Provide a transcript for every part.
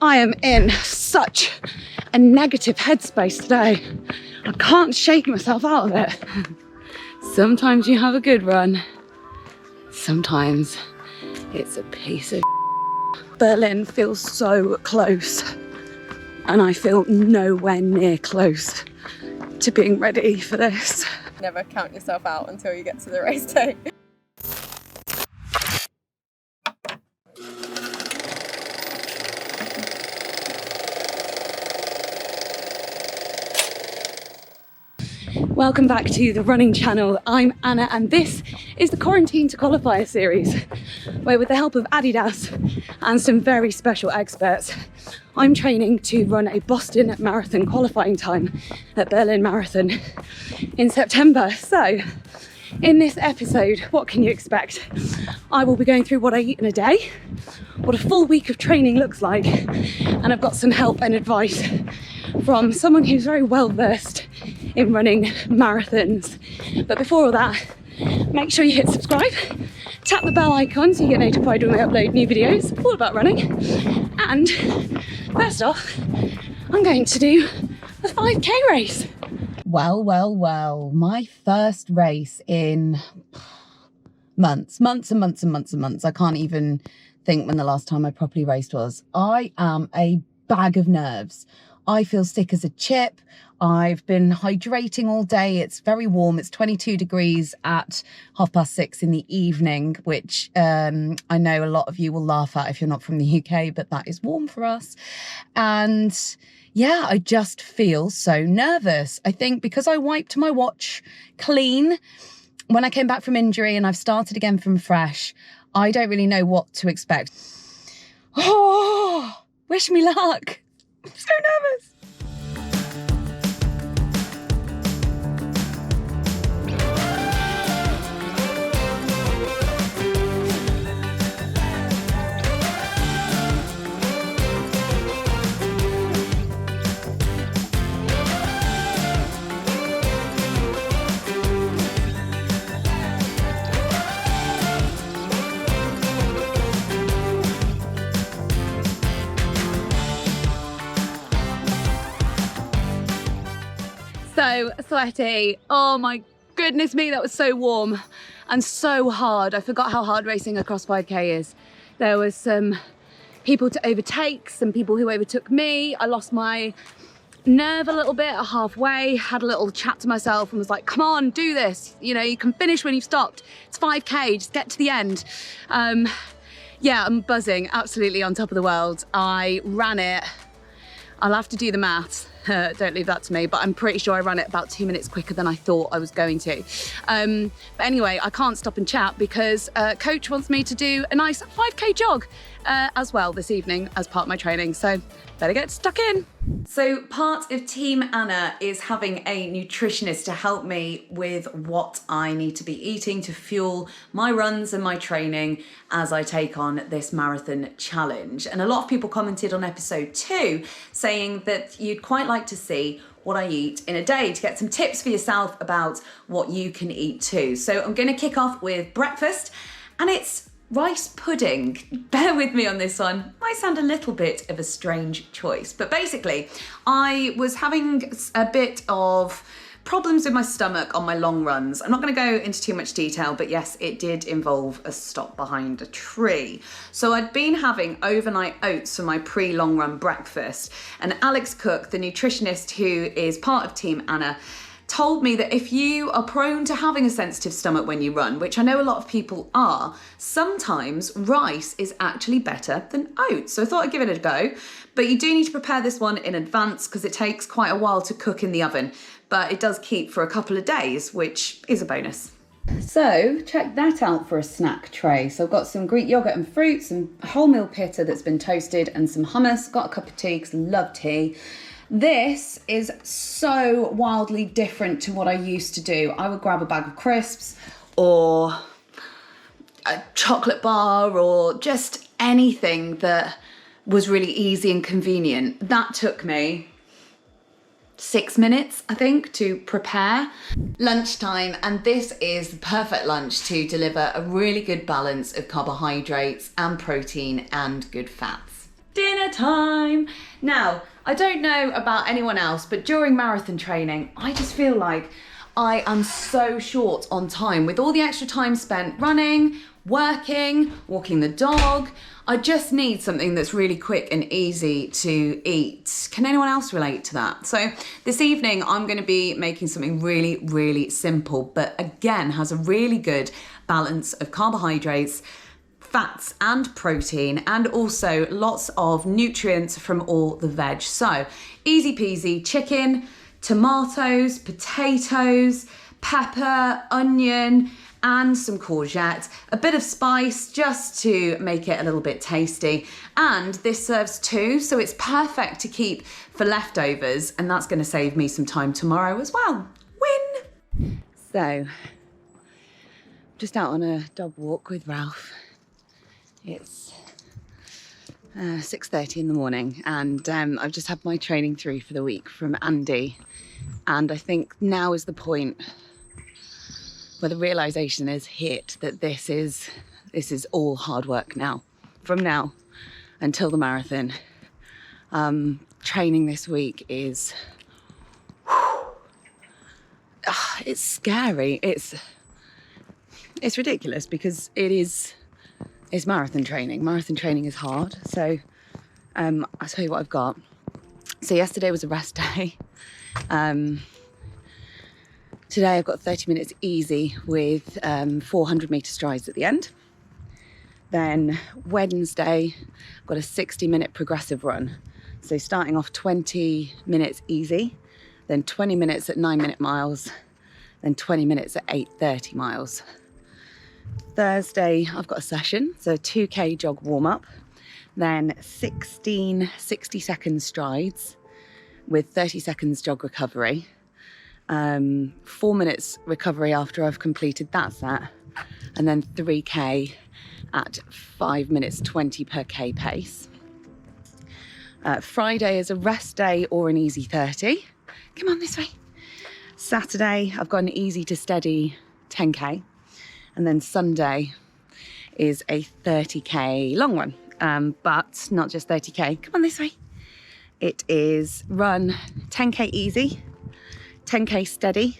I am in such a negative headspace today. I can't shake myself out of it. Sometimes you have a good run. Sometimes it's a piece of Berlin feels so close, and I feel nowhere near close to being ready for this. Never count yourself out until you get to the race day. Welcome back to the running channel. I'm Anna and this is the Quarantine to Qualifier series, where with the help of Adidas and some very special experts, I'm training to run a Boston Marathon qualifying time at Berlin Marathon in September. So in this episode, what can you expect? I will be going through what I eat in a day, what a full week of training looks like, and I've got some help and advice from someone who's very well versed in running marathons. But before all that, make sure you hit subscribe, tap the bell icon so you get notified when I upload new videos all about running. And first off, I'm going to do a 5k race. Well, my first race in months. I can't even think when the last time I properly raced was. I am a bag of nerves. I feel sick as a chip. I've been hydrating all day. It's very warm. It's 22 degrees at 6:30 in the evening, which I know a lot of you will laugh at if you're not from the UK, but that is warm for us. And yeah, I just feel so nervous. I think because I wiped my watch clean when I came back from injury and I've started again from fresh, I don't really know what to expect. Oh, wish me luck. I'm so nervous. So sweaty. Oh my goodness me, that was so warm and so hard. I forgot how hard racing across 5k is. There was some people to overtake, some people who overtook me. I lost my nerve a little bit at halfway, had a little chat to myself and was like, come on, do this. You know, you can finish when you've stopped. It's 5k, just get to the end. Yeah, I'm buzzing, absolutely on top of the world. I ran it. I'll have to do the maths. Don't leave that to me, but I'm pretty sure I ran it about 2 minutes quicker than I thought I was going to. But anyway, I can't stop and chat because coach wants me to do a nice 5k jog as well this evening as part of my training. So better get stuck in. So part of Team Anna is having a nutritionist to help me with what I need to be eating to fuel my runs and my training as I take on this marathon challenge. And a lot of people commented on episode 2 saying that you'd quite like to see what I eat in a day to get some tips for yourself about what you can eat too. So I'm going to kick off with breakfast, and it's rice pudding. Bear with me on this one. Might sound a little bit of a strange choice, but basically I was having a bit of problems with my stomach on my long runs. I'm not going to go into too much detail, but yes, it did involve a stop behind a tree. So I'd been having overnight oats for my pre-long run breakfast, and Alex Cook, the nutritionist who is part of Team Anna, told me that if you are prone to having a sensitive stomach when you run, which I know a lot of people are, sometimes rice is actually better than oats. So I thought I'd give it a go, but you do need to prepare this one in advance because it takes quite a while to cook in the oven, but it does keep for a couple of days, which is a bonus. So check that out for a snack tray. So I've got some Greek yogurt and fruit, some wholemeal pita that's been toasted, and some hummus. Got a cup of tea because I love tea. This is so wildly different to what I used to do. I would grab a bag of crisps or a chocolate bar or just anything that was really easy and convenient. That took me 6 minutes, I think, to prepare. Lunchtime, and this is the perfect lunch to deliver a really good balance of carbohydrates and protein and good fats. dinner time. Now, I don't know about anyone else, but during marathon training, I just feel like I am so short on time with all the extra time spent running, working, walking the dog. I just need something that's really quick and easy to eat. Can anyone else relate to that? So this evening, I'm going to be making something really, really simple, but again, has a really good balance of carbohydrates, fats and protein, and also lots of nutrients from all the veg. So easy peasy: chicken, tomatoes, potatoes, pepper, onion, and some courgette, a bit of spice just to make it a little bit tasty. And this serves two, so it's perfect to keep for leftovers, and that's gonna save me some time tomorrow as well. Win! So, just out on a dog walk with Ralph. It's 6:30 in the morning, and I've just had my training through for the week from Andy, and I think now is the point where the realization is hit that this is all hard work now. From now until the marathon, training this week is it's scary. It's ridiculous because it's marathon training. Marathon training is hard. So I'll tell you what I've got. So yesterday was a rest day. Today I've got 30 minutes easy with 400 metre strides at the end. Then Wednesday, I've got a 60-minute progressive run. So starting off 20 minutes easy, then 20 minutes at 9-minute miles, then 20 minutes at 8:30 miles. Thursday, I've got a session, so 2K jog warm-up, then 16 60-second strides with 30 seconds jog recovery. 4 minutes recovery after I've completed that set, and then 3K at 5 minutes 20 per K pace. Friday is a rest day or an easy 30. Come on this way. Saturday, I've got an easy to steady 10K, and then Sunday is a 30K long run, but not just 30K. Come on this way. It is run 10K easy, 10K steady,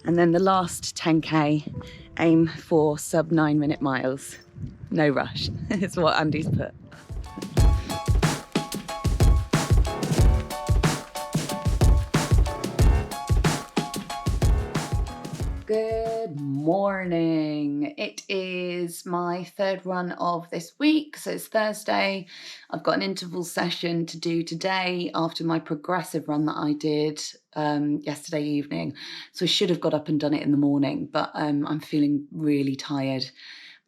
and then the last 10K, aim for sub 9-minute miles. No rush, is what Andy's put. Good morning. It is my third run of this week, so it's Thursday. I've got an interval session to do today after my progressive run that I did yesterday evening. So I should have got up and done it in the morning, but I'm feeling really tired.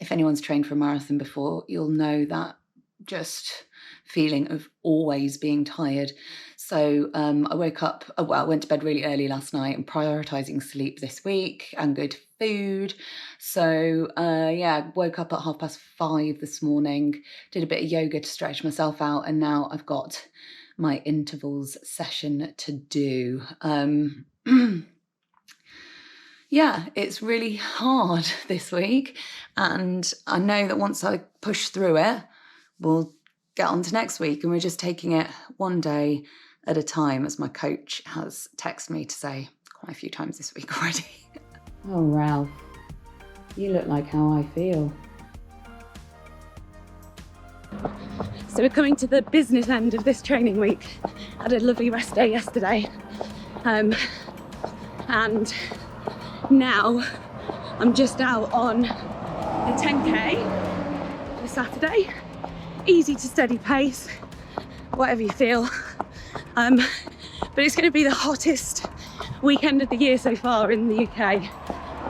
If anyone's trained for a marathon before, you'll know that just feeling of always being tired. So I woke up, I went to bed really early last night and prioritising sleep this week and good food. So woke up at 5:30 this morning, did a bit of yoga to stretch myself out, and now I've got my intervals session to do. Yeah, it's really hard this week, and I know that once I push through it, we'll get on to next week, and we're just taking it one day at a time, as my coach has texted me to say quite a few times this week already. Oh, Ralph, you look like how I feel. So we're coming to the business end of this training week. I had a lovely rest day yesterday, and now I'm just out on a 10K for Saturday. Easy to steady pace, whatever you feel. But it's going to be the hottest weekend of the year so far in the UK,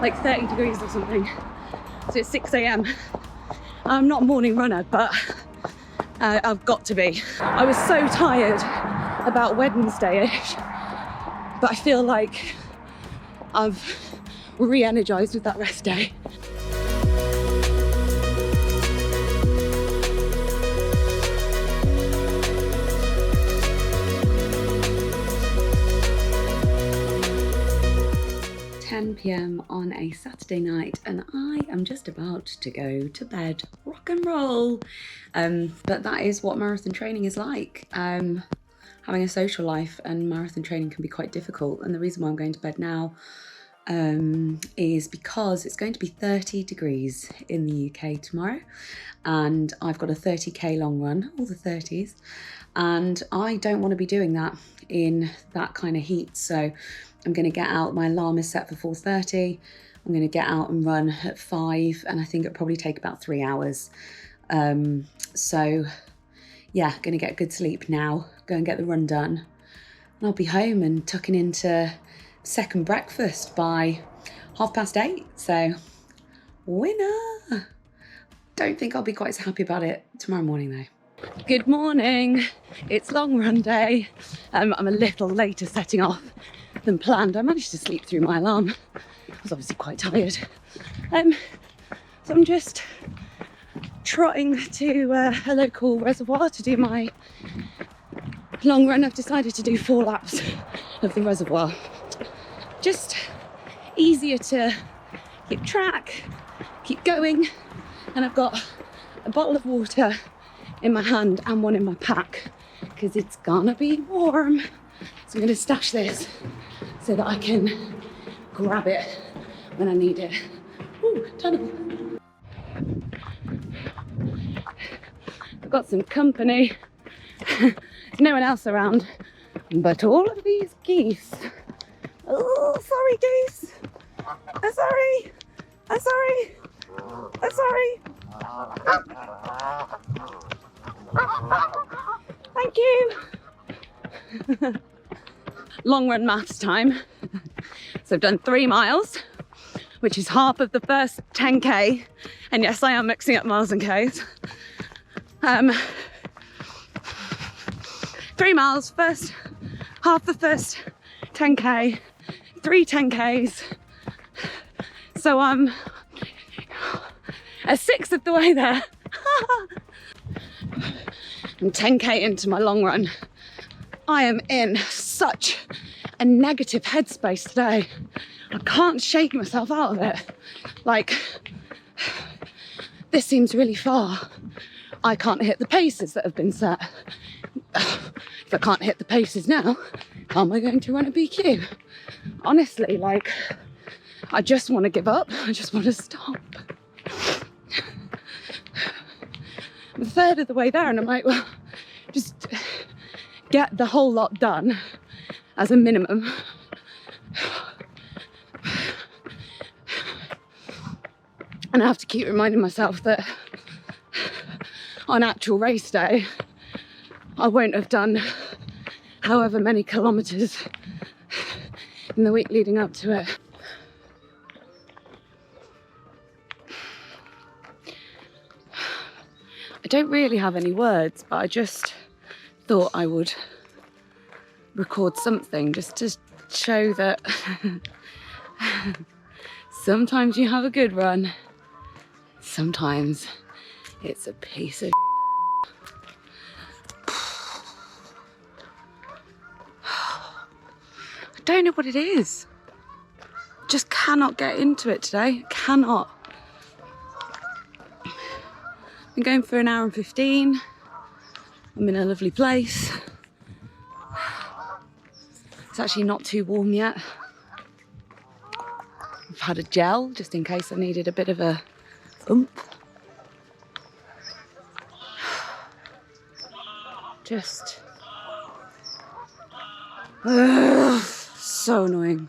like 30 degrees or something. So it's 6 a.m. I'm not a morning runner, but I've got to be. I was so tired about Wednesday-ish, but I feel like I've re-energized with that rest day. 10 p.m. on a Saturday night and I am just about to go to bed. Rock and roll. But that is what marathon training is like. Having a social life and marathon training can be quite difficult, and the reason why I'm going to bed now is because it's going to be 30 degrees in the UK tomorrow, and I've got a 30k long run, all the 30s, and I don't want to be doing that in that kind of heat. So I'm going to get out, my alarm is set for 4:30, I'm going to get out and run at 5, and I think it'll probably take about 3 hours. So yeah, going to get good sleep now, go and get the run done, and I'll be home and tucking into second breakfast by 8:30. So winner. Don't think I'll be quite so happy about it tomorrow morning though. Good morning, it's long run day. I'm a little later setting off than planned. I managed to sleep through my alarm. I was obviously quite tired. So I'm just trotting to a local reservoir to do my long run. I've decided to do 4 laps of the reservoir. Just easier to keep track, keep going, and I've got a bottle of water in my hand and one in my pack because it's gonna be warm. So I'm gonna stash this so that I can grab it when I need it. Ooh, tunnel. I've got some company. There's no one else around, but all of these geese. Oh, sorry, geese. I'm sorry. I'm sorry. I'm sorry. Thank you. Long run maths time. So I've done 3 miles, which is half of the first 10k. And yes, I am mixing up miles and k's. 3 miles, first half the first 10k, 3 10ks. So I'm a sixth of the way there. I'm 10k into my long run. I am in such a negative headspace today. I can't shake myself out of it. Like, this seems really far. I can't hit the paces that have been set. If I can't hit the paces now, how am I going to run a BQ? Honestly, like, I just want to give up. I just want to stop. I'm a third of the way there and I'm like, well, just get the whole lot done as a minimum. And I have to keep reminding myself that on actual race day, I won't have done however many kilometres in the week leading up to it. I don't really have any words, but I just thought I would record something just to show that sometimes you have a good run, sometimes it's a piece of I don't know what it is. Just cannot get into it today. Cannot. I'm going for an hour and 15. I'm in a lovely place. It's actually not too warm yet. I've had a gel just in case I needed a bit of a oomph. Just so annoying.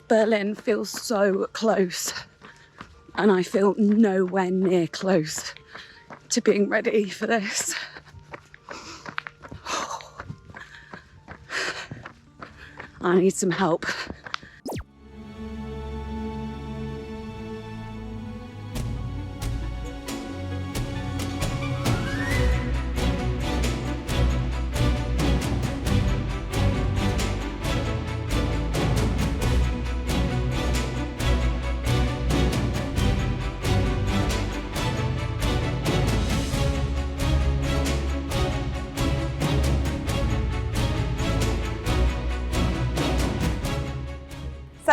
Berlin feels so close, and I feel nowhere near close to being ready for this. I need some help.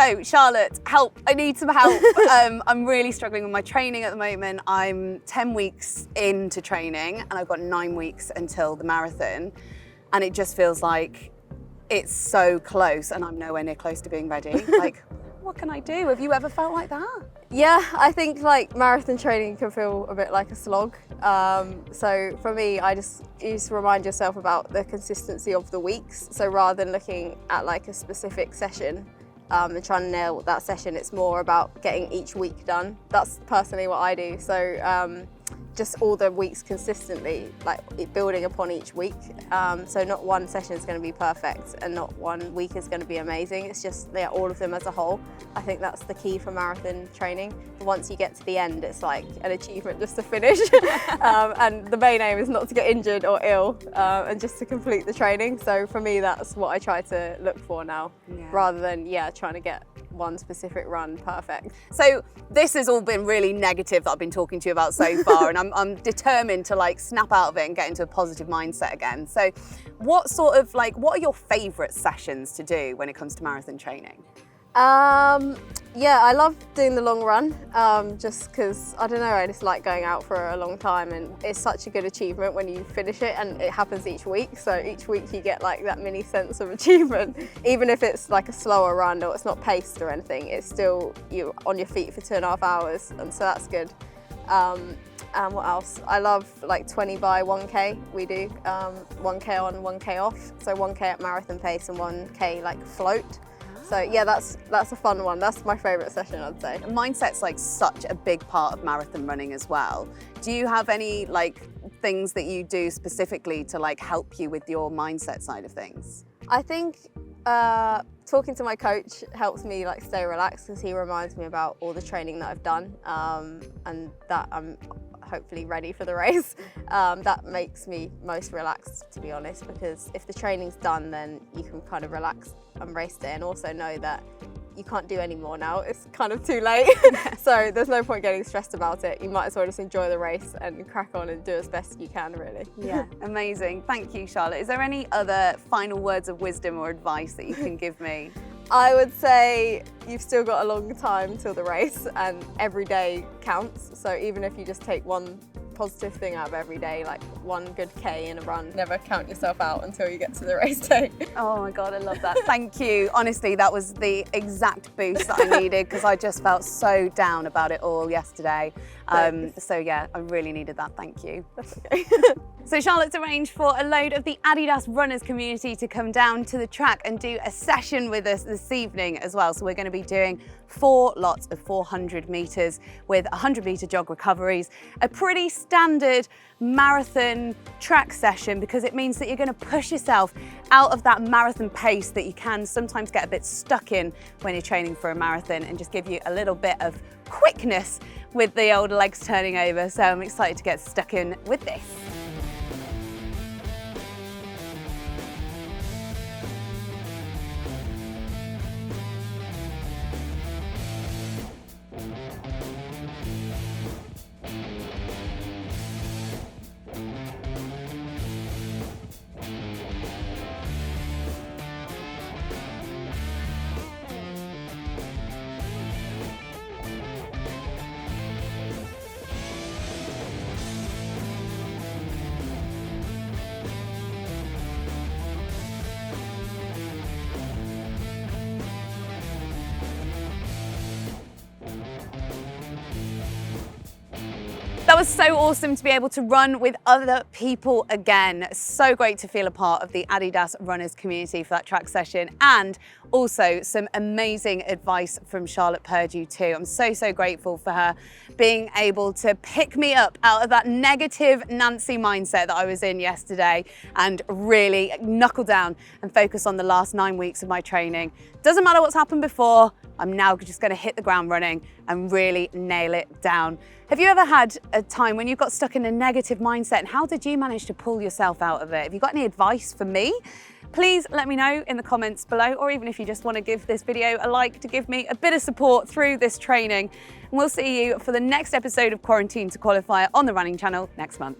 So Charlotte, help, I need some help. I'm really struggling with my training at the moment. I'm 10 weeks into training and I've got 9 weeks until the marathon. And it just feels like it's so close and I'm nowhere near close to being ready. Like, what can I do? Have you ever felt like that? Yeah, I think like marathon training can feel a bit like a slog. So for me, you just remind yourself about the consistency of the weeks. So rather than looking at like a specific session and trying to nail that session, it's more about getting each week done. That's personally what I do. So just all the weeks consistently, like building upon each week. So not one session is going to be perfect and not one week is going to be amazing. It's just all of them as a whole. I think that's the key for marathon training. Once you get to the end, it's like an achievement just to finish. And the main aim is not to get injured or ill and just to complete the training. So for me, that's what I try to look for now, rather than trying to get one specific run perfect. So this has all been really negative that I've been talking to you about so far, and I'm determined to like snap out of it and get into a positive mindset again. So what are your favourite sessions to do when it comes to marathon training? Yeah, I love doing the long run, just because, I don't know, I just like going out for a long time and it's such a good achievement when you finish it, and it happens each week. So each week you get like that mini sense of achievement. Even if it's like a slower run or it's not paced or anything, it's still you're on your feet for 2.5 hours, and so that's good. And what else? I love like 20 by 1K. We do 1K on, 1K off. So 1K at marathon pace and 1K like float. So yeah, that's a fun one. That's my favourite session, I'd say. Mindset's like such a big part of marathon running as well. Do you have any like things that you do specifically to like help you with your mindset side of things? I think talking to my coach helps me like stay relaxed, because he reminds me about all the training that I've done and that I'm hopefully ready for the race. That makes me most relaxed, to be honest, because if the training's done, then you can kind of relax and race day, and also know that you can't do any more now. It's kind of too late. So there's no point getting stressed about it. You might as well just enjoy the race and crack on and do as best you can, really. Yeah, amazing. Thank you, Charlotte. Is there any other final words of wisdom or advice that you can give me? I would say you've still got a long time till the race, and every day counts. So even if you just take one positive thing out of every day, like one good K in a run. Never count yourself out until you get to the race day. Oh my God, I love that. Thank you. Honestly, that was the exact boost that I needed, because I just felt so down about it all yesterday. So yeah, I really needed that. Thank you. That's okay. So Charlotte's arranged for a load of the Adidas runners community to come down to the track and do a session with us this evening as well. So we're going to be doing 4 lots of 400 metres with 100 metre jog recoveries, a pretty standard marathon track session, because it means that you're going to push yourself out of that marathon pace that you can sometimes get a bit stuck in when you're training for a marathon, and just give you a little bit of quickness with the old legs turning over. So I'm excited to get stuck in with this. That was so awesome to be able to run with other people again. So great to feel a part of the Adidas runners community for that track session, and also some amazing advice from Charlotte Purdue too. I'm so grateful for her being able to pick me up out of that negative Nancy mindset that I was in yesterday, and really knuckle down and focus on the last 9 weeks of my training. Doesn't matter what's happened before, I'm now just going to hit the ground running and really nail it down. Have you ever had a time when you got stuck in a negative mindset, and how did you manage to pull yourself out of it? Have you got any advice for me? Please let me know in the comments below, or even if you just want to give this video a like to give me a bit of support through this training. And we'll see you for the next episode of Quarantine to Qualify on the Running Channel next month.